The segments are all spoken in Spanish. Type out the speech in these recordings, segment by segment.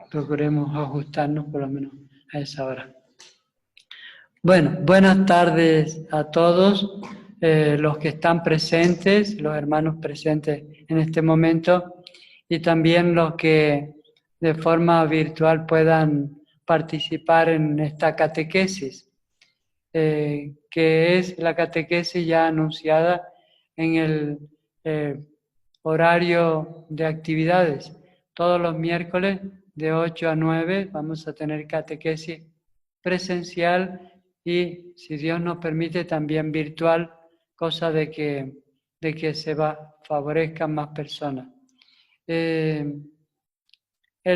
procuremos ajustarnos por lo menos a esa hora. Bueno, buenas tardes a todos los que están presentes, los hermanos presentes en este momento, y también los que de forma virtual puedan participar en esta catequesis, que es la catequesis ya anunciada en el horario de actividades. Todos los miércoles de 8 a 9 vamos a tener catequesis presencial y, si Dios nos permite, también virtual, cosa de que se favorezcan más personas. El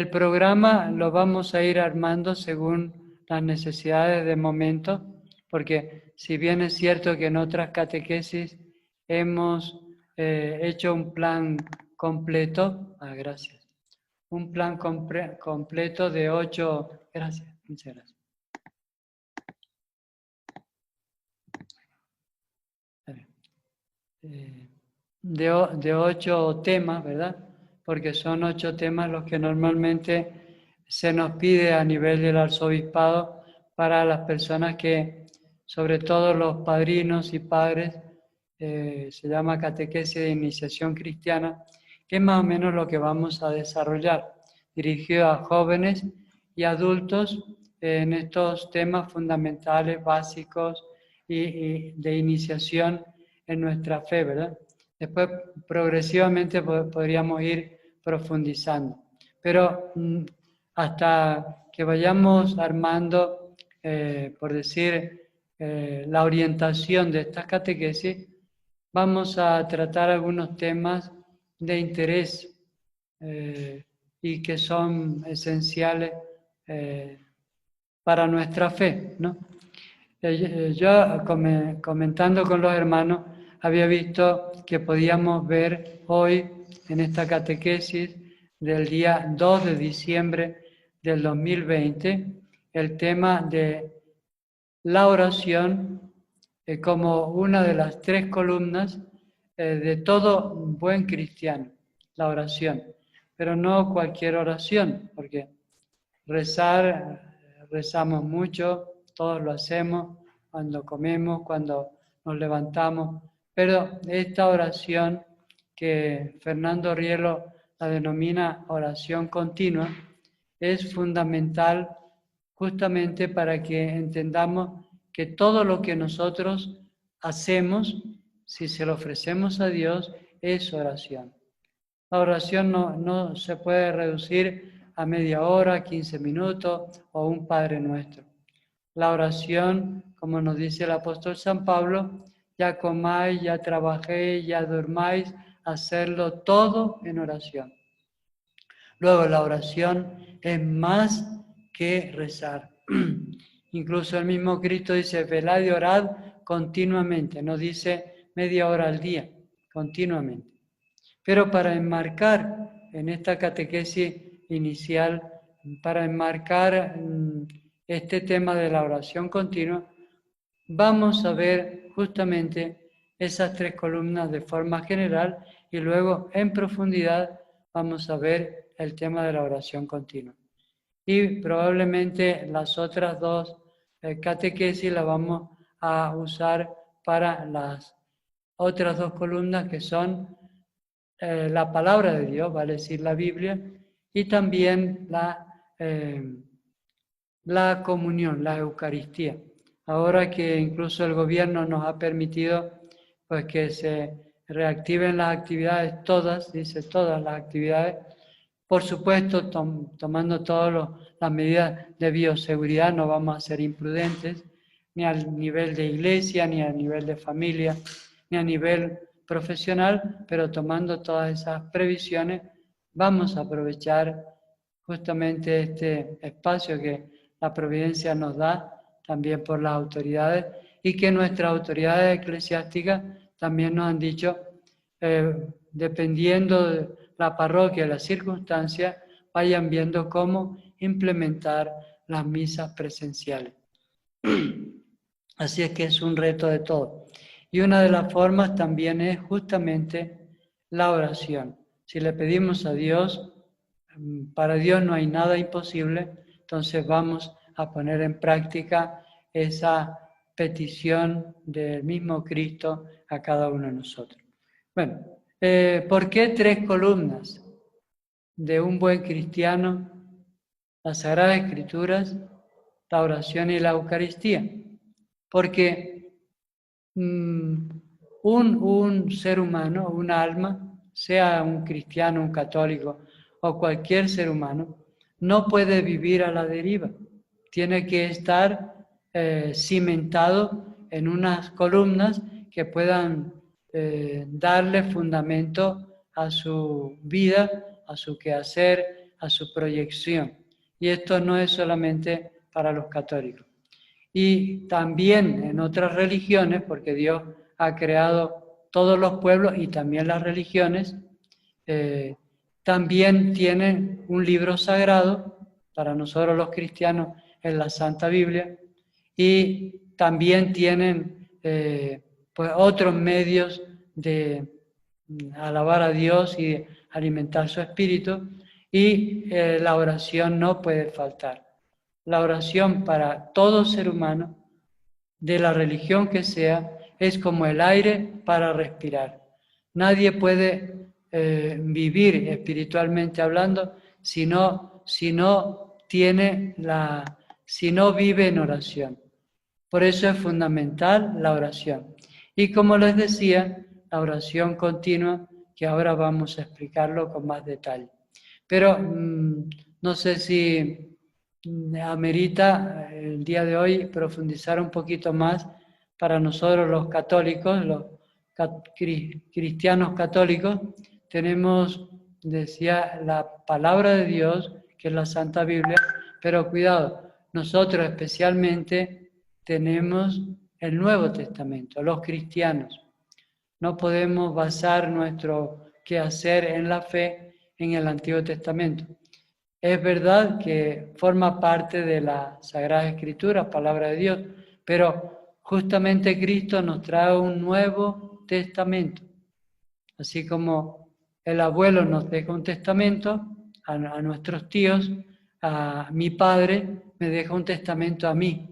programa lo vamos a ir armando según las necesidades de momento, porque si bien es cierto que en otras catequesis hemos hecho un plan completo, gracias, un plan completo de 8, gracias, muchas gracias. De 8 temas, ¿verdad? Porque son 8 temas los que normalmente se nos pide a nivel del arzobispado para las personas que, sobre todo los padrinos y padres, se llama catequesis de iniciación cristiana, que es más o menos lo que vamos a desarrollar, dirigido a jóvenes y adultos en estos temas fundamentales, básicos y de iniciación en nuestra fe, ¿verdad? Después, progresivamente podríamos ir profundizando. Pero hasta que vayamos armando, por decir, la orientación de estas catequesis, vamos a tratar algunos temas de interés y que son esenciales para nuestra fe, ¿no? Yo, comentando con los hermanos, había visto que podíamos ver hoy en esta catequesis del día 2 de diciembre del 2020 el tema de la oración como una de las 3 columnas de todo buen cristiano, la oración. Pero no cualquier oración, porque rezamos mucho, todos lo hacemos, cuando comemos, cuando nos levantamos, pero esta oración que Fernando Rielo la denomina oración continua, es fundamental justamente para que entendamos que todo lo que nosotros hacemos, si se lo ofrecemos a Dios, es oración. La oración no se puede reducir a media hora, 15 minutos o un Padre Nuestro. La oración, como nos dice el apóstol San Pablo, ya comáis, ya trabajéis, ya durmáis, hacerlo todo en oración. Luego, la oración es más que rezar. Incluso el mismo Cristo dice, velad y orad continuamente, no dice media hora al día, continuamente. Pero para enmarcar en esta catequesis inicial, para enmarcar este tema de la oración continua, vamos a ver justamente esas 3 columnas de forma general y luego en profundidad vamos a ver el tema de la oración continua. Y probablemente las otras 2 catequesis las vamos a usar para las otras 2 columnas que son la palabra de Dios, vale decir la Biblia, y también la comunión, la Eucaristía. Ahora que incluso el gobierno nos ha permitido pues que se reactiven las actividades todas, dice todas las actividades, por supuesto tomando todas las medidas de bioseguridad, no vamos a ser imprudentes, ni al nivel de iglesia, ni a nivel de familia, ni a nivel profesional, pero tomando todas esas previsiones, vamos a aprovechar justamente este espacio que la providencia nos da, también por las autoridades, y que nuestras autoridades eclesiásticas también nos han dicho, dependiendo de la parroquia y las circunstancias, vayan viendo cómo implementar las misas presenciales. Así es que es un reto de todo. Y una de las formas también es justamente la oración. Si le pedimos a Dios Para Dios no hay nada imposible, entonces vamos a poner en práctica esa petición del mismo Cristo a cada uno de nosotros. Bueno, ¿por qué 3 columnas de un buen cristiano? Las Sagradas Escrituras, la oración y la Eucaristía. Porque un ser humano, un alma, sea un cristiano, un católico o cualquier ser humano, no puede vivir a la deriva. Tiene que estar cimentado en unas columnas que puedan darle fundamento a su vida, a su quehacer, a su proyección. Y esto no es solamente para los católicos. Y también en otras religiones, porque Dios ha creado todos los pueblos y también las religiones, también tienen un libro sagrado, para nosotros los cristianos es la Santa Biblia, y también tienen pues otros medios de alabar a Dios y de alimentar su espíritu, y la oración no puede faltar. La oración para todo ser humano, de la religión que sea, es como el aire para respirar. Nadie puede vivir espiritualmente hablando si no vive en oración. Por eso es fundamental la oración. Y como les decía, la oración continua, que ahora vamos a explicarlo con más detalle. Pero no sé si amerita el día de hoy profundizar un poquito más para nosotros los católicos, los cristianos católicos. Tenemos, decía, la palabra de Dios, que es la Santa Biblia, pero cuidado, nosotros especialmente tenemos el Nuevo Testamento, los cristianos. No podemos basar nuestro quehacer en la fe en el Antiguo Testamento. Es verdad que forma parte de la Sagrada Escritura, palabra de Dios, pero justamente Cristo nos trae un Nuevo Testamento. Así como el abuelo nos deja un testamento a nuestros tíos, a mi padre me deja un testamento a mí.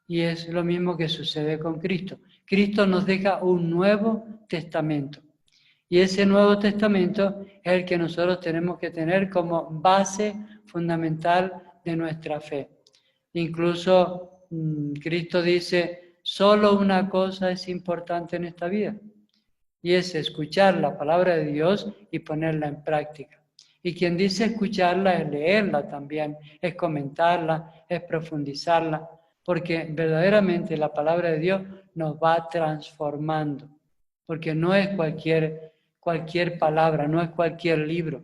Y es lo mismo que sucede con Cristo. Cristo nos deja un Nuevo Testamento. Y ese Nuevo Testamento es el que nosotros tenemos que tener como base fundamental de nuestra fe. Incluso Cristo dice, solo una cosa es importante en esta vida, y es escuchar la palabra de Dios y ponerla en práctica. Y quien dice escucharla es leerla también, es comentarla, es profundizarla, porque verdaderamente la palabra de Dios nos va transformando, porque no es cualquier palabra, no es cualquier libro,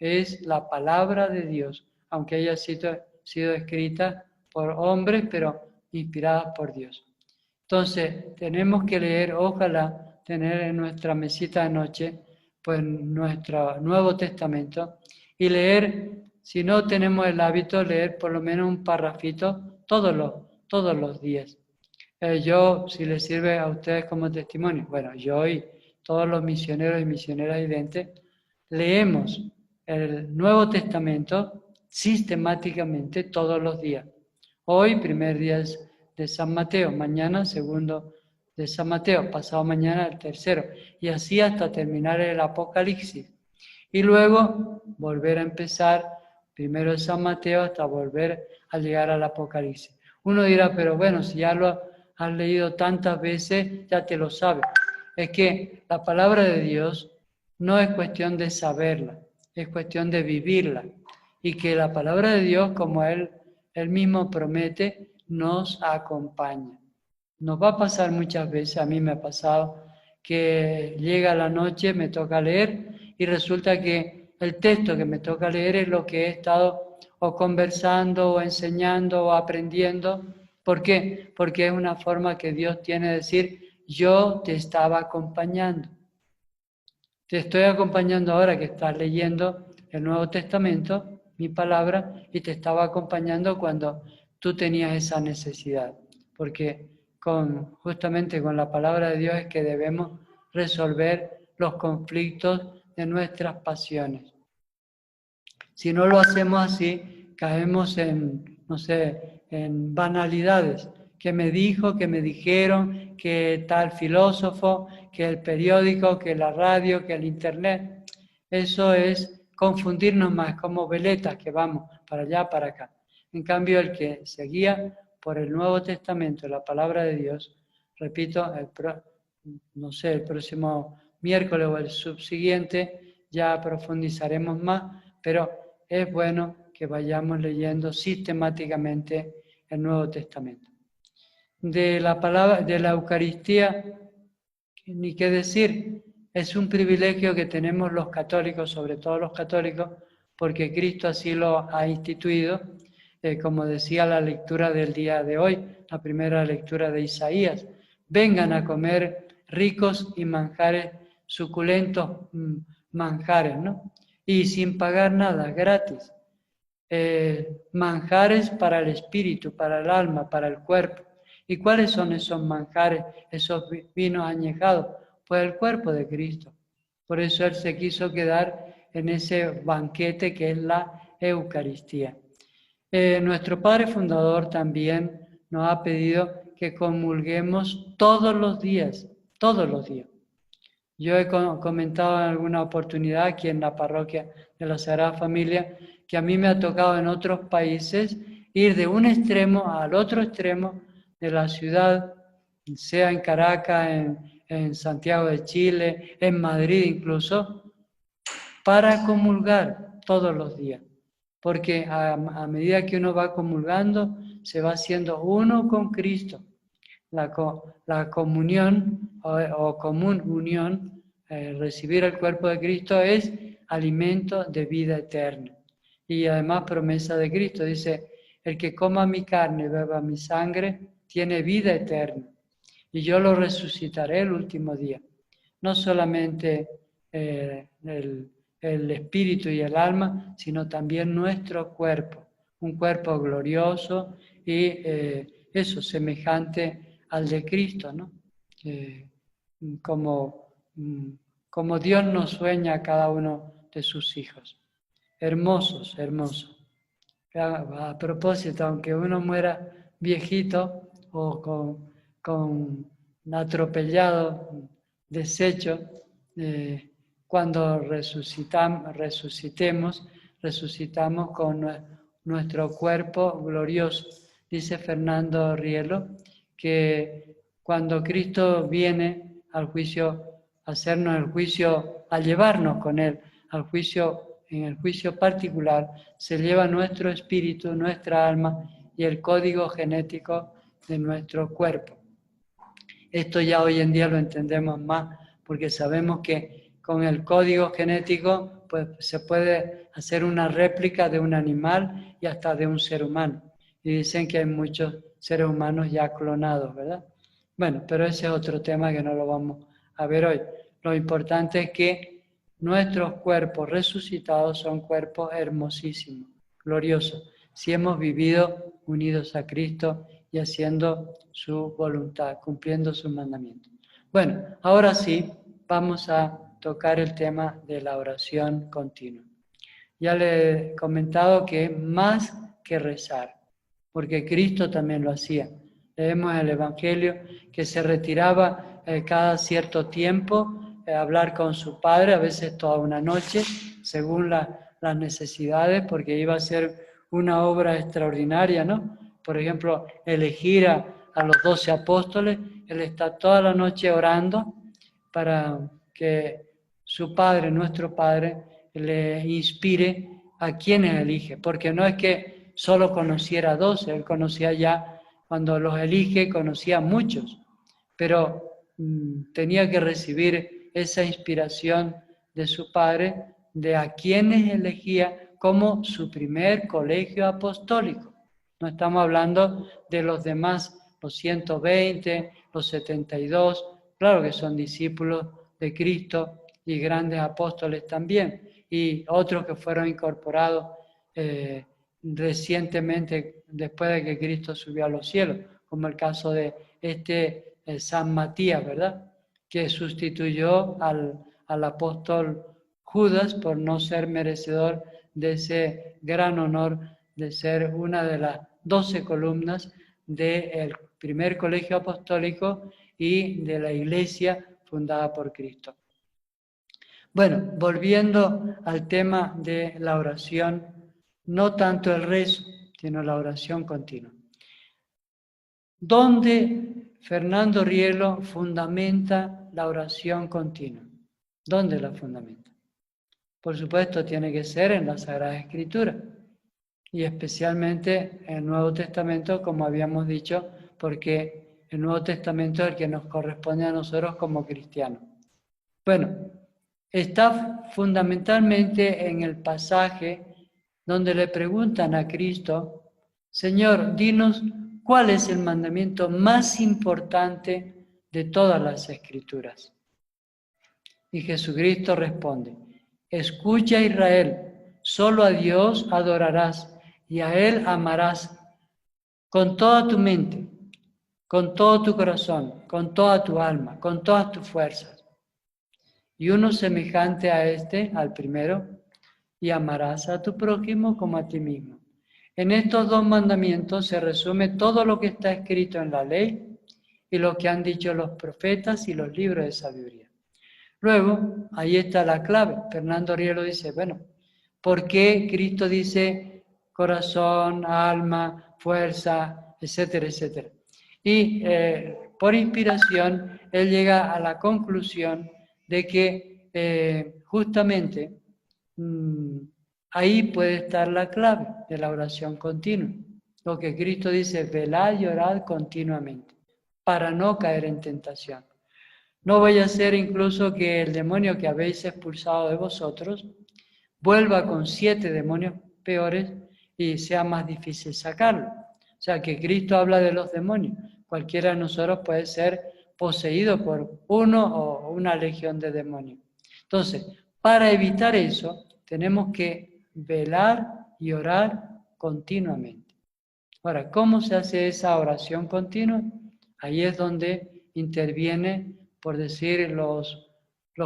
es la palabra de Dios, aunque haya sido escrita por hombres, pero inspirada por Dios. Entonces, tenemos que leer, ojalá tener en nuestra mesita de noche, pues nuestro Nuevo Testamento, y leer, si no tenemos el hábito, leer por lo menos un parrafito todos los días. Yo, si les sirve a ustedes como testimonio, bueno, yo y todos los misioneros y misioneras videntes, leemos el Nuevo Testamento sistemáticamente todos los días. Hoy, primer día de San Mateo, mañana, segundo de San Mateo, pasado mañana, el tercero, y así hasta terminar el Apocalipsis. Y luego volver a empezar primero de San Mateo hasta volver a llegar al Apocalipsis. Uno dirá, pero bueno, si ya lo has leído tantas veces, ya te lo sabes. Es que la palabra de Dios no es cuestión de saberla, es cuestión de vivirla. Y que la palabra de Dios, como Él mismo promete, nos acompaña. Nos va a pasar muchas veces, a mí me ha pasado, que llega la noche, me toca leer y resulta que el texto que me toca leer es lo que he estado o conversando o enseñando o aprendiendo. ¿Por qué? Porque es una forma que Dios tiene de decir, yo te estaba acompañando. Te estoy acompañando ahora que estás leyendo el Nuevo Testamento, mi palabra, y te estaba acompañando cuando tú tenías esa necesidad. Porque justamente con la palabra de Dios es que debemos resolver los conflictos de nuestras pasiones. Si no lo hacemos así, caemos en, no sé, en banalidades. Que me dijo, que me dijeron, que tal filósofo, que el periódico, que la radio, que el internet. Eso es confundirnos más, como veletas que vamos para allá, para acá. En cambio, el que se guía por el Nuevo Testamento, la palabra de Dios, repito, no sé, el próximo miércoles o el subsiguiente ya profundizaremos más, pero es bueno que vayamos leyendo sistemáticamente el Nuevo Testamento. De la palabra, de la Eucaristía, ni qué decir, es un privilegio que tenemos los católicos, sobre todo los católicos, porque Cristo así lo ha instituido, como decía la lectura del día de hoy, la primera lectura de Isaías. Vengan a comer ricos y manjares, suculentos manjares, ¿no? Y sin pagar nada, gratis. Manjares para el espíritu, para el alma, para el cuerpo. ¿Y cuáles son esos manjares, esos vinos añejados? Pues el cuerpo de Cristo. Por eso Él se quiso quedar en ese banquete que es la Eucaristía. Nuestro Padre Fundador también nos ha pedido que comulguemos todos los días, todos los días. Yo he comentado en alguna oportunidad aquí en la parroquia de la Sagrada Familia que a mí me ha tocado en otros países ir de un extremo al otro extremo de la ciudad, sea en Caracas, en Santiago de Chile, en Madrid incluso, para comulgar todos los días. Porque a medida que uno va comulgando, se va haciendo uno con Cristo. La comunión o común unión, recibir el cuerpo de Cristo es alimento de vida eterna. Y además promesa de Cristo, dice, el que coma mi carne y beba mi sangre, tiene vida eterna. Y yo lo resucitaré el último día. No solamente el espíritu y el alma, sino también nuestro cuerpo. Un cuerpo glorioso y eso, semejante al de Cristo, ¿no? Como Dios nos sueña a cada uno de sus hijos. Hermosos, hermosos. A propósito, aunque uno muera viejito o con atropellado, deshecho, cuando resucitamos con nuestro cuerpo glorioso. Dice Fernando Rielo que cuando Cristo viene al juicio, a hacernos el juicio, a llevarnos con Él al juicio, en el juicio particular, se lleva nuestro espíritu, nuestra alma y el código genético de nuestro cuerpo. Esto ya hoy en día lo entendemos más porque sabemos que con el código genético pues, se puede hacer una réplica de un animal y hasta de un ser humano. Y dicen que hay muchos seres humanos ya clonados, ¿verdad? Bueno, pero ese es otro tema que no lo vamos a ver hoy. Lo importante es que nuestros cuerpos resucitados son cuerpos hermosísimos, gloriosos, si hemos vivido unidos a Cristo y haciendo su voluntad, cumpliendo sus mandamientos. Bueno, ahora sí, vamos a tocar el tema de la oración continua. Ya le he comentado que es más que rezar, porque Cristo también lo hacía. Leemos en el Evangelio que se retiraba cada cierto tiempo a hablar con su Padre, a veces toda una noche, según las necesidades, porque iba a ser una obra extraordinaria, ¿no? Por ejemplo, elegir a los 12 apóstoles, Él está toda la noche orando para que su Padre, nuestro Padre, le inspire a quienes elige, porque no es que solo conociera a 12, Él conocía ya, cuando los elige, conocía a muchos, pero tenía que recibir esa inspiración de su Padre, de a quienes elegía como su primer colegio apostólico. No estamos hablando de los demás, los 120, los 72, claro que son discípulos de Cristo y grandes apóstoles también, y otros que fueron incorporados recientemente después de que Cristo subió a los cielos, como el caso de San Matías, ¿verdad? Que sustituyó al apóstol Judas por no ser merecedor de ese gran honor de ser una de las 12 columnas del primer colegio apostólico y de la iglesia fundada por Cristo. Bueno, volviendo al tema de la oración, no tanto el rezo, sino la oración continua. ¿Dónde Fernando Rielo fundamenta la oración continua? ¿Dónde la fundamenta? Por supuesto, tiene que ser en la Sagrada Escritura y especialmente en el Nuevo Testamento, como habíamos dicho, porque el Nuevo Testamento es el que nos corresponde a nosotros como cristianos. Bueno, está fundamentalmente en el pasaje donde le preguntan a Cristo, Señor, dinos cuál es el mandamiento más importante de todas las Escrituras. Y Jesucristo responde, escucha Israel, solo a Dios adorarás y a Él amarás con toda tu mente, con todo tu corazón, con toda tu alma, con todas tus fuerzas. Y uno semejante a este, al primero, y amarás a tu prójimo como a ti mismo. En estos dos mandamientos se resume todo lo que está escrito en la ley y lo que han dicho los profetas y los libros de sabiduría. Luego, ahí está la clave. Fernando Rielo dice, bueno, ¿por qué Cristo dice corazón, alma, fuerza, etcétera, etcétera? Y por inspiración, él llega a la conclusión de que justamente ahí puede estar la clave de la oración continua. Lo que Cristo dice, velad y orad continuamente, para no caer en tentación. No vaya a ser incluso que el demonio que habéis expulsado de vosotros vuelva con 7 demonios peores y sea más difícil sacarlo. O sea, que Cristo habla de los demonios. Cualquiera de nosotros puede ser poseído por uno o una legión de demonios. Entonces, para evitar eso, tenemos que velar y orar continuamente. Ahora, ¿cómo se hace esa oración continua? Ahí es donde interviene, por decir, los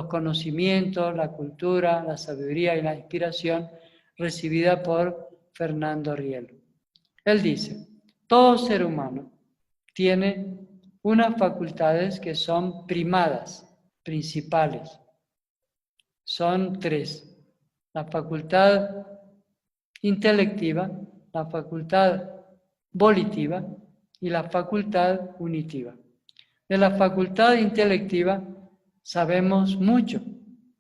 conocimientos, la cultura, la sabiduría y la inspiración recibida por Fernando Rielo. Él dice, todo ser humano tiene unas facultades que son primadas, principales. Son 3. La facultad intelectiva, la facultad volitiva y la facultad unitiva. De la facultad intelectiva sabemos mucho,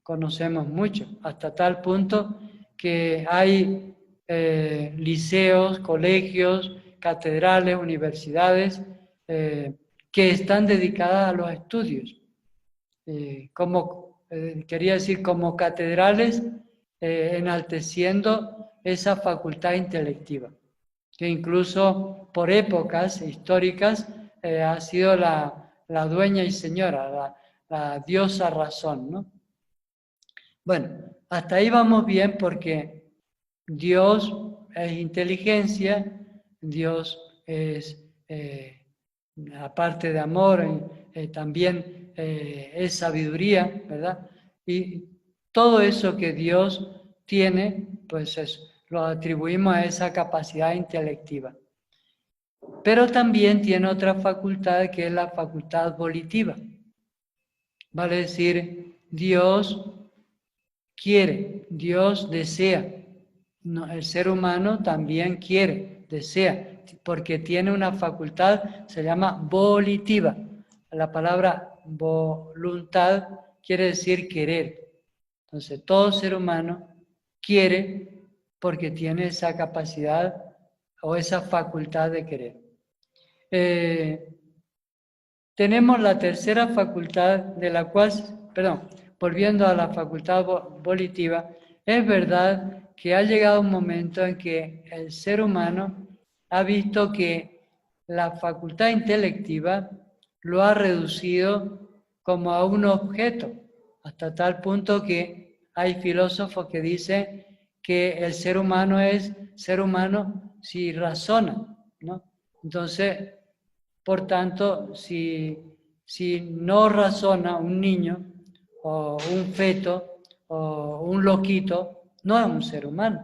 conocemos mucho, hasta tal punto que hay liceos, colegios, catedrales, universidades que están dedicadas a los estudios. Quería decir, como catedrales, enalteciendo esa facultad intelectiva, que incluso por épocas históricas ha sido la dueña y señora, la diosa razón, ¿no? Bueno, hasta ahí vamos bien porque Dios es inteligencia, Dios es, aparte de amor, también es sabiduría, ¿verdad? Y todo eso que Dios tiene, pues lo atribuimos a esa capacidad intelectiva. Pero también tiene otra facultad que es la facultad volitiva. Vale decir, Dios quiere, Dios desea. No, el ser humano también quiere, desea, porque tiene una facultad, se llama volitiva. La palabra voluntad quiere decir querer. Entonces, todo ser humano quiere porque tiene esa capacidad o esa facultad de querer. Tenemos la tercera facultad de la cual, volviendo a la facultad volitiva, es verdad que ha llegado un momento en que el ser humano ha visto que la facultad intelectiva lo ha reducido como a un objeto, hasta tal punto que hay filósofos que dicen que el ser humano es ser humano si razona, ¿no? Entonces, por tanto, si no razona un niño o un feto o un loquito, no es un ser humano.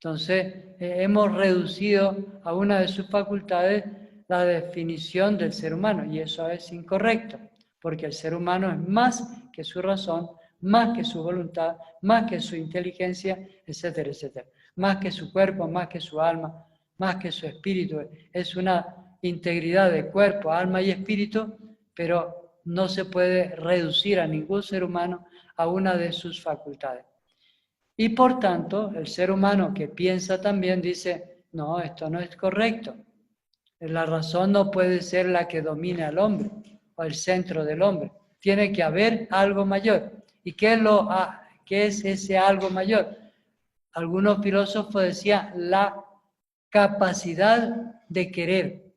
Entonces, hemos reducido a una de sus facultades la definición del ser humano, y eso es incorrecto, porque el ser humano es más que su razón, más que su voluntad, más que su inteligencia, etcétera, etcétera. Más que su cuerpo, más que su alma, más que su espíritu. Es una integridad de cuerpo, alma y espíritu, pero no se puede reducir a ningún ser humano a una de sus facultades. Y por tanto, el ser humano que piensa también dice, no, esto no es correcto. La razón no puede ser la que domine al hombre o el centro del hombre. Tiene que haber algo mayor. ¿Y qué es ese algo mayor? Algunos filósofos decían la capacidad de querer,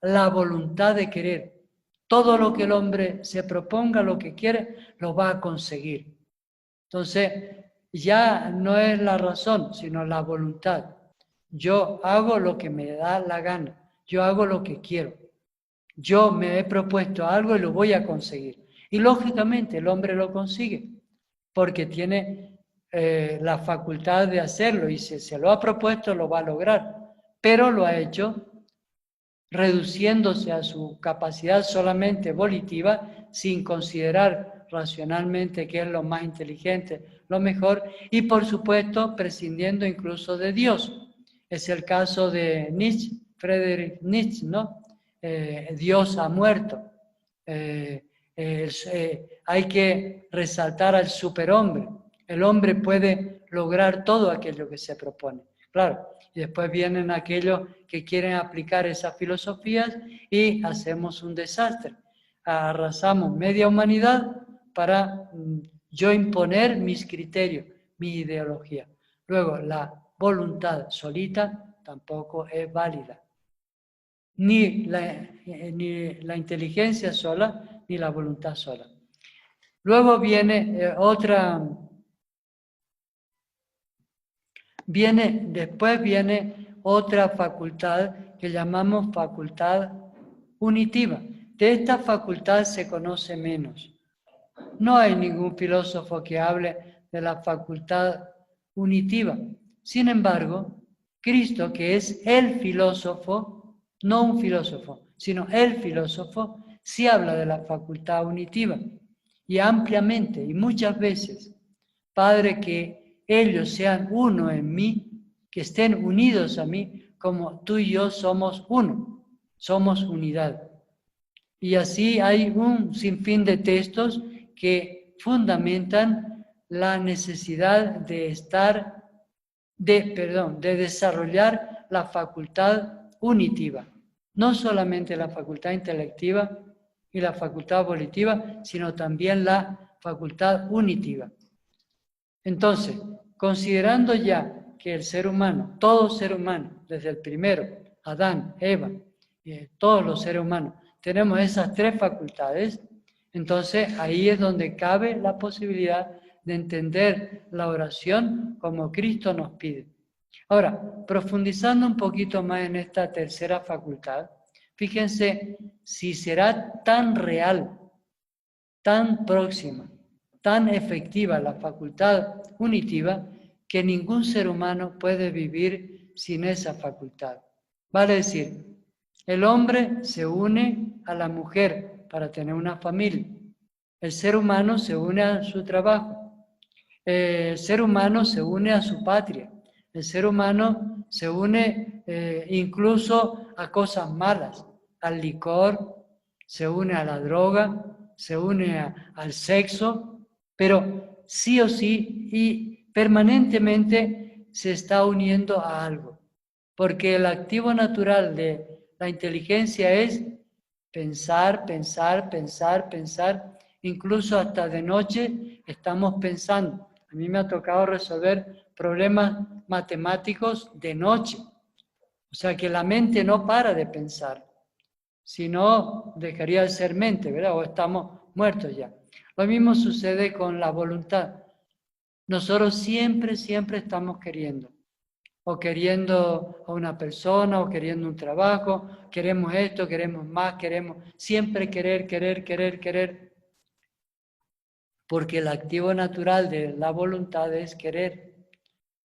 la voluntad de querer. Todo lo que el hombre se proponga, lo que quiere, lo va a conseguir. Entonces, ya no es la razón, sino la voluntad. Yo hago lo que me da la gana, yo hago lo que quiero. Yo me he propuesto algo y lo voy a conseguir. Y lógicamente el hombre lo consigue, porque tiene la facultad de hacerlo y si se lo ha propuesto lo va a lograr, pero lo ha hecho reduciéndose a su capacidad solamente volitiva, sin considerar racionalmente qué es lo más inteligente, lo mejor, y por supuesto prescindiendo incluso de Dios. Es el caso de Nietzsche, Friedrich Nietzsche, ¿no? Dios ha muerto. Hay que resaltar al superhombre. El hombre puede lograr todo aquello que se propone. Claro, y después vienen aquellos que quieren aplicar esas filosofías y hacemos un desastre. Arrasamos media humanidad para yo imponer mis criterios, mi ideología. Luego, la voluntad solita tampoco es válida. Ni la inteligencia sola, ni la voluntad sola. Luego viene después viene otra facultad que llamamos facultad unitiva. De esta facultad se conoce menos. No hay ningún filósofo que hable de la facultad unitiva. Sin embargo, Cristo, que es el filósofo, no un filósofo, sino el filósofo, sí habla de la facultad unitiva y ampliamente y muchas veces. Padre, que ellos sean uno en mí, que estén unidos a mí, como tú y yo somos uno, somos unidad. Y así hay un sinfín de textos que fundamentan la necesidad de de desarrollar la facultad unitiva. No solamente la facultad intelectiva y la facultad volitiva, sino también la facultad unitiva. Entonces, considerando ya que el ser humano, todo ser humano, desde el primero, Adán, Eva, todos los seres humanos, tenemos esas tres facultades, entonces ahí es donde cabe la posibilidad de entender la oración como Cristo nos pide. Ahora, profundizando un poquito más en esta tercera facultad, fíjense si será tan real, tan próxima, tan efectiva la facultad unitiva que ningún ser humano puede vivir sin esa facultad. Vale decir, el hombre se une a la mujer para tener una familia. El ser humano se une a su trabajo. El ser humano se une a su patria. El ser humano se une incluso a cosas malas, al licor, se une a la droga, se une al sexo, pero sí o sí y permanentemente se está uniendo a algo, porque el activo natural de la inteligencia es pensar, pensar, pensar, pensar, incluso hasta de noche estamos pensando. A mí me ha tocado resolver problemas matemáticos de noche, o sea que la mente no para de pensar. Si no, dejaría de ser mente, ¿verdad? O estamos muertos ya. Lo mismo sucede con la voluntad. Nosotros siempre, siempre estamos queriendo. O queriendo a una persona, o queriendo un trabajo, queremos esto, queremos más, queremos siempre querer, querer, querer, querer. Porque el activo natural de la voluntad es querer.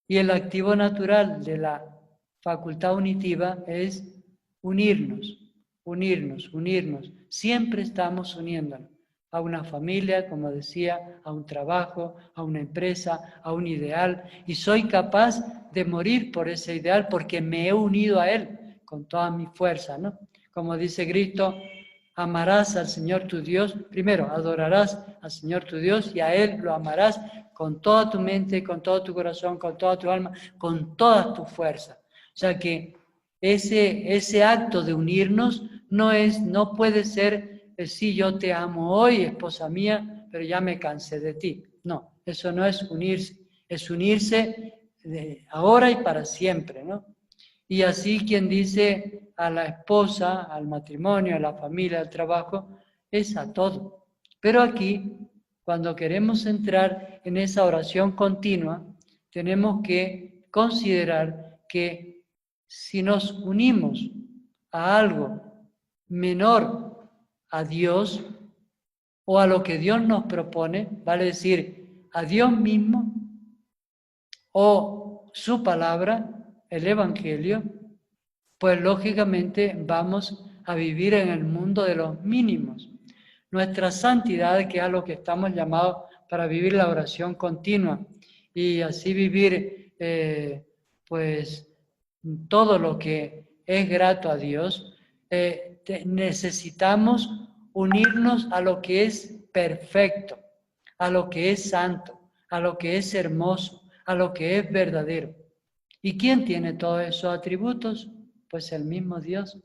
Y el activo natural de la facultad unitiva es unirnos, unirnos, unirnos. Siempre estamos uniéndonos a una familia, como decía, a un trabajo, a una empresa, a un ideal. Y soy capaz de morir por ese ideal porque me he unido a él con toda mi fuerza, ¿no? Como dice Cristo, amarás al Señor tu Dios. Primero, adorarás al Señor tu Dios y a Él lo amarás con toda tu mente, con todo tu corazón, con toda tu alma, con toda tu fuerza. O sea que ese acto de unirnos no puede ser, sí, yo te amo hoy, esposa mía, pero ya me cansé de ti. No, eso no es unirse ahora y para siempre, ¿no? Y así quien dice a la esposa, al matrimonio, a la familia, al trabajo, es a todo. Pero aquí, cuando queremos entrar en esa oración continua, tenemos que considerar que si nos unimos a algo menor a Dios o a lo que Dios nos propone, vale decir, a Dios mismo o su palabra, el Evangelio, pues lógicamente vamos a vivir en el mundo de los mínimos. Nuestra santidad, que es a lo que estamos llamados para vivir la oración continua y así vivir pues todo lo que es grato a Dios, necesitamos unirnos a lo que es perfecto, a lo que es santo, a lo que es hermoso, a lo que es verdadero. ¿Y quién tiene todos esos atributos? Pues el mismo Dios.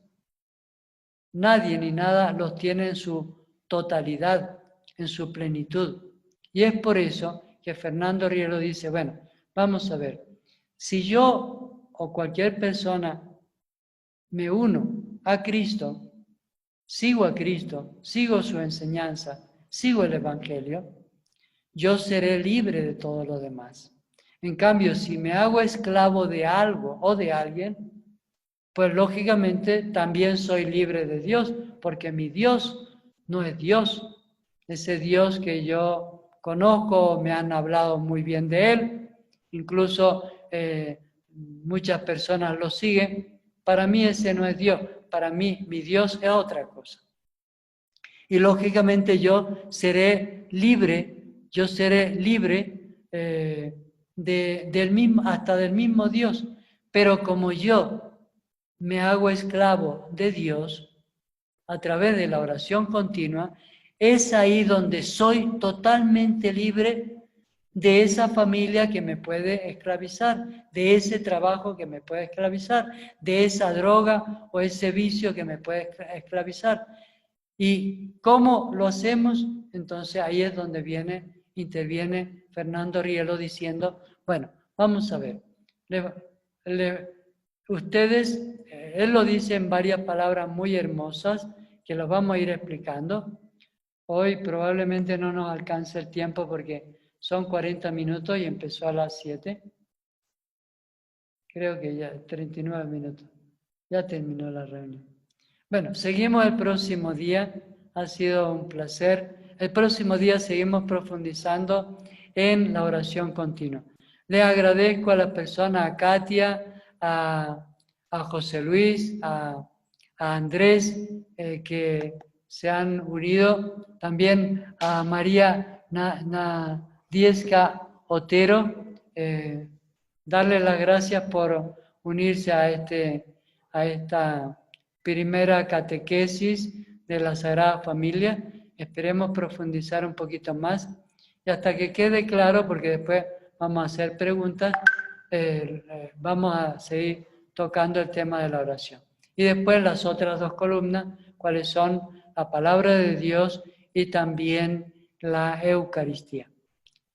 Nadie ni nada los tiene en su totalidad, en su plenitud. Y es por eso que Fernando Rielo dice, bueno, vamos a ver, si yo o cualquier persona me uno a Cristo, sigo su enseñanza, sigo el Evangelio, yo seré libre de todo lo demás. En cambio, si me hago esclavo de algo o de alguien, pues lógicamente también soy libre de Dios, porque mi Dios no es Dios. Ese Dios que yo conozco, me han hablado muy bien de él, incluso muchas personas lo siguen. Para mí ese no es Dios, para mí mi Dios es otra cosa. Y lógicamente yo seré libre del mismo, hasta del mismo Dios. Pero como yo me hago esclavo de Dios a través de la oración continua, es ahí donde soy totalmente libre de esa familia que me puede esclavizar, de ese trabajo que me puede esclavizar, de esa droga o ese vicio que me puede esclavizar. ¿Y cómo lo hacemos? Entonces ahí es donde interviene Fernando Rielo diciendo, bueno, vamos a ver, ustedes, él lo dice en varias palabras muy hermosas que los vamos a ir explicando. Hoy probablemente no nos alcance el tiempo porque son 40 minutos y empezó a las 7. Creo que ya 39 minutos. Ya terminó la reunión. Bueno, seguimos el próximo día. Ha sido un placer. El próximo día seguimos profundizando en la oración continua. Le agradezco a las personas, a Katia, a José Luis, a Andrés, que se han unido. También a María Nadiesca Otero. Darle las gracias por unirse a esta primera catequesis de la Sagrada Familia. Esperemos profundizar un poquito más y hasta que quede claro, porque después vamos a hacer preguntas, vamos a seguir tocando el tema de la oración. Y después las otras dos columnas, cuáles son la palabra de Dios y también la Eucaristía.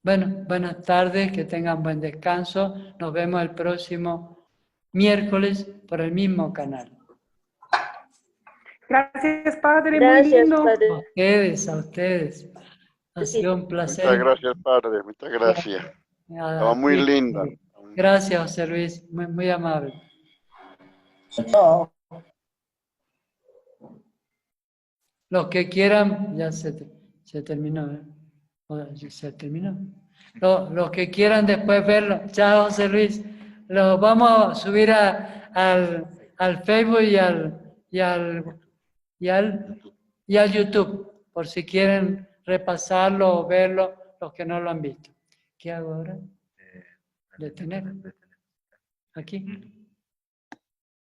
Bueno, buenas tardes, que tengan buen descanso. Nos vemos el próximo miércoles por el mismo canal. Gracias, Padre, Gracias, muy lindo. Padre. A ustedes. Ha sido un placer. Muchas gracias, Padre, muchas gracias. Estaba muy linda. Gracias, José Luis, muy amable. Chao. Los que quieran, ya se terminó. ¿Se terminó? Los que quieran después verlo, chao José Luis, lo vamos a subir al Facebook y al YouTube, por si quieren repasarlo o verlo, los que no lo han visto. ¿Qué hago ahora? Detener. Aquí.